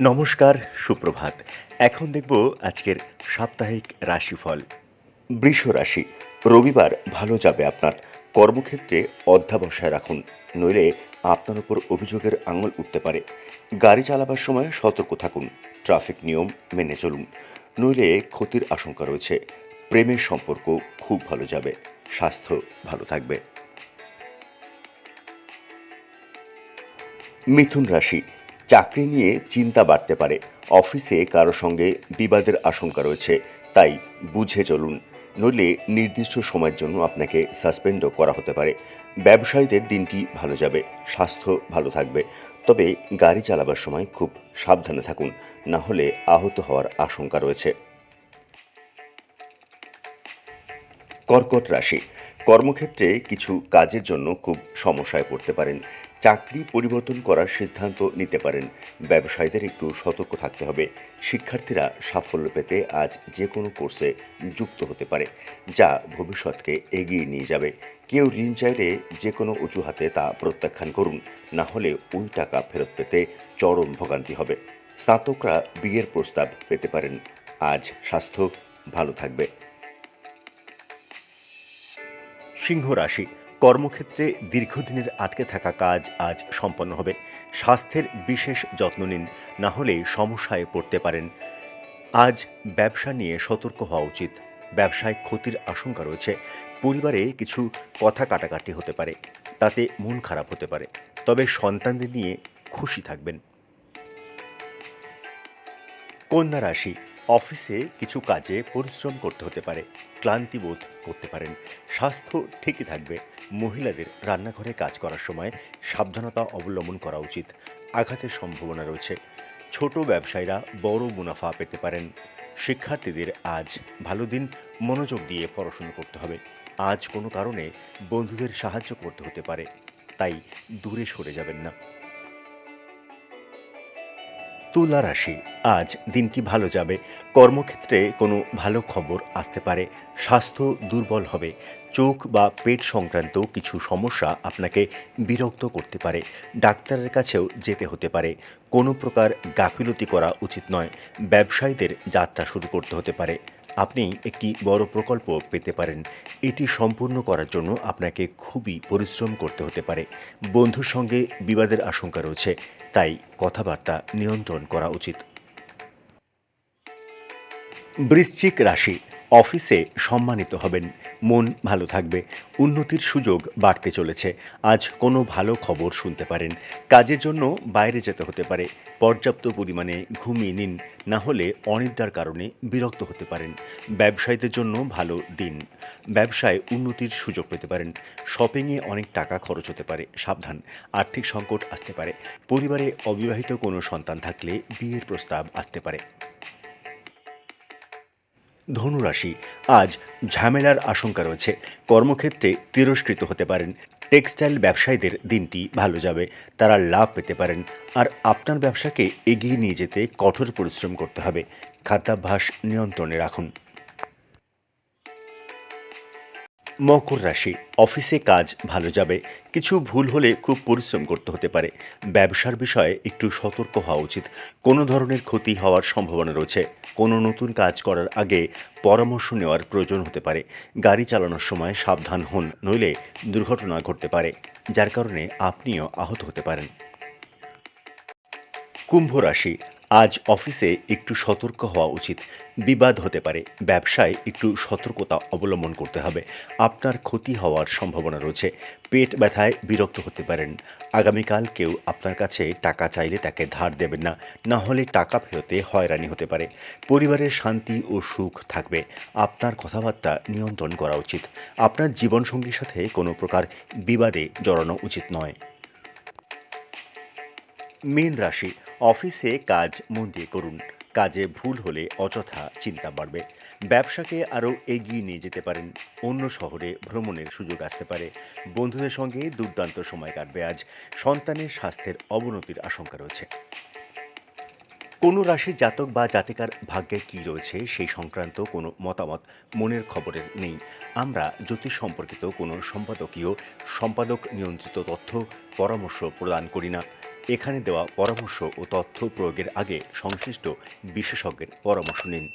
নমস্কার, সুপ্রভাত। এখন দেখব আজকের সাপ্তাহিক রাশিফল। বৃষ রাশি, রবিবার ভালো যাবে আপনার। কর্মক্ষেত্রে অধ্যবসায় রাখুন, নইলে আপনার উপর অভিযোগের আঙুল উঠতে পারে। গাড়ি চালাবার সময় সতর্ক থাকুন, ট্রাফিক নিয়ম মেনে চলুন, নইলে ক্ষতির আশঙ্কা রয়েছে। প্রেমের সম্পর্ক খুব ভালো যাবে, স্বাস্থ্য ভালো থাকবে। মিথুন রাশি, চাকরি নিয়ে চিন্তা বাড়তে পারে। অফিসে কারো সঙ্গে বিবাদের আশঙ্কা রয়েছে, তাই বুঝে চলুন, নইলে নির্দিষ্ট সময়ের জন্য আপনাকে সাসপেন্ডও করা হতে পারে। ব্যবসায়ীদের দিনটি ভালো যাবে, স্বাস্থ্য ভালো থাকবে। তবে গাড়ি চালাবার সময় খুব সাবধানে থাকুন, না হলে আহত হওয়ার আশঙ্কা রয়েছে। কর্কট রাশি, কর্মক্ষেত্রে কিছু কাজের জন্য খুব সমস্যায় পড়তে পারেন। চাকরি পরিবর্তন করার সিদ্ধান্ত নিতে পারেন। ব্যবসায়ীদের একটু সতর্ক থাকতে হবে। শিক্ষার্থীরা সাফল্য পেতে আজ যে কোনো কোর্সে যুক্ত হতে পারে, যা ভবিষ্যৎকে এগিয়ে নিয়ে যাবে। কেউ ঋণ চাইলে যে কোনো অজুহাতে তা প্রত্যাখ্যান করুন, না হলে ওই টাকা ফেরত পেতে চরম ভোগান্তি হবে। স্নাতকরা বিয়ের প্রস্তাব পেতে পারেন। আজ স্বাস্থ্য ভালো থাকবে। সিংহ রাশি, কর্মক্ষেত্রে দীর্ঘদিনের আটকে থাকা কাজ আজ সম্পন্ন হবে। স্বাস্থ্যের বিশেষ যত্ন নিন, না হলে সমস্যায় পড়তে পারেন। আজ ব্যবসা নিয়ে সতর্ক হওয়া উচিত। ব্যবসায় ক্ষতির আশঙ্কা রয়েছে। পরিবারে কিছু কথা কাটাকাটি হতে পারে, তাতে মন খারাপ হতে পারে। তবে সন্তানদের নিয়ে খুশি থাকবেন। কন্যা রাশি, অফিসে কিছু কাজে পরিশ্রম করতে হতে পারে, ক্লান্তি বোধ করতে পারেন। স্বাস্থ্য ঠিকই থাকবে। মহিলাদের রান্নাঘরে কাজ করার সময় সাবধানতা অবলম্বন করা উচিত। আঘাতের সম্ভাবনা রয়েছে। ছোট ব্যবসায়ীরা বড় মুনাফা পেতে পারেন। শিক্ষার্থীদের আজ ভালো দিন, মনোযোগ দিয়ে পড়াশুনো করতে হবে। আজ কোনো কারণে বন্ধুদের সাহায্য করতে হতে পারে, তাই দূরে সরে যাবেন না। তুলা রাশি, আজ দিনটি ভালো যাবে। কর্মক্ষেত্রে কোনো ভালো খবর আসতে পারে। স্বাস্থ্য দুর্বল হবে। চোখ বা পেট সংক্রান্ত কিছু সমস্যা আপনাকে বিরক্ত করতে পারে। ডাক্তারের কাছেও যেতে হতে পারে। কোনো প্রকার গাফিলতি করা উচিত নয়। ব্যবসায়ীদের যাত্রা শুরু করতে হতে পারে। আপনি একটি বড় প্রকল্প পেতে পারেন। এটি সম্পূর্ণ করার জন্য আপনাকে খুবই পরিশ্রম করতে হতে পারে। বন্ধুর সঙ্গে বিবাদের আশঙ্কা রয়েছে, তাই কথাবার্তা নিয়ন্ত্রণ করা উচিত। বৃশ্চিক রাশি, অফিসে সম্মানিত হবেন, মন ভালো থাকবে। উন্নতির সুযোগ বাড়তে চলেছে। আজ কোনো ভালো খবর শুনতে পারেন। কাজের জন্য বাইরে যেতে হতে পারে। পর্যাপ্ত পরিমাণে ঘুমিয়ে নিন, না হলে অনিদ্রার কারণে বিরক্ত হতে পারেন। ব্যবসায়ীদের জন্য ভালো দিন। ব্যবসায় উন্নতির সুযোগ পেতে পারেন। শপিংয়ে অনেক টাকা খরচ হতে পারে, সাবধান। আর্থিক সংকট আসতে পারে। পরিবারে অবিবাহিত কোনো সন্তান থাকলে বিয়ের প্রস্তাব আসতে পারে। ধনুরাশি, আজ ঝামেলার আশঙ্কা রয়েছে। কর্মক্ষেত্রে তিরস্কৃত হতে পারেন। টেক্সটাইল ব্যবসায়ীদের দিনটি ভালো যাবে। তারা লাভ পেতে পারেন। আর আপনার ব্যবসাকে এগিয়ে নিয়ে যেতে কঠোর পরিশ্রম করতে হবে। খাদ্যাভ্যাস নিয়ন্ত্রণে রাখুন। মকর রাশি, অফিসে কাজ ভালো যাবে। কিছু ভুল হলে খুব পরিশ্রম করতে হতে পারে। ব্যবসার বিষয়ে একটু সতর্ক হওয়া উচিত। কোনো ধরনের ক্ষতি হওয়ার সম্ভাবনা রয়েছে। কোনো নতুন কাজ করার আগে পরামর্শ নেওয়ার প্রয়োজন হতে পারে। গাড়ি চালানোর সময় সাবধান হন, নইলে দুর্ঘটনা ঘটতে পারে, যার কারণে আপনিও আহত হতে পারেন। কুম্ভ রাশি, আজ অফিসে একটু সতর্ক হওয়া উচিত। বিবাদ হতে পারে। ব্যবসায় একটু সতর্কতা অবলম্বন করতে হবে। আপনার ক্ষতি হওয়ার সম্ভাবনা রয়েছে। পেট ব্যথায় বিরক্ত হতে পারেন। আগামীকাল কেউ আপনার কাছে টাকা চাইলে তাকে ধার দেবেন না, না হলে টাকা ফেরতে হয়রানি হতে পারে। পরিবারের শান্তি ও সুখ থাকবে। আপনার কথাবার্তা নিয়ন্ত্রণ করা উচিত। আপনার জীবনসঙ্গীর সাথে কোনো প্রকার বিবাদে জড়ানো উচিত নয়। মীন রাশি, অফিসে কাজ মন দিয়ে করুন। কাজে ভুল হলে অযথা চিন্তা বাড়বে। ব্যবসাকে আরও এগিয়ে নিয়ে যেতে পারেন। অন্য শহরে ভ্রমণের সুযোগ আসতে পারে। বন্ধুদের সঙ্গে দুর্দান্ত সময় কাটবে আজ। সন্তানের স্বাস্থ্যের অবনতির আশঙ্কা রয়েছে। কোনো রাশির জাতক বা জাতিকার ভাগ্যে কী রয়েছে সেই সংক্রান্ত কোনো মতামত মনের খবরের নেই। আমরা জ্যোতিষ সম্পর্কিত কোনো সম্পাদক নিয়ন্ত্রিত তথ্য পরামর্শ প্রদান করি না। এখানে দেওয়া পরামর্শ ও তথ্য প্রয়োগের আগে সংশ্লিষ্ট বিশেষজ্ঞের পরামর্শ নিন।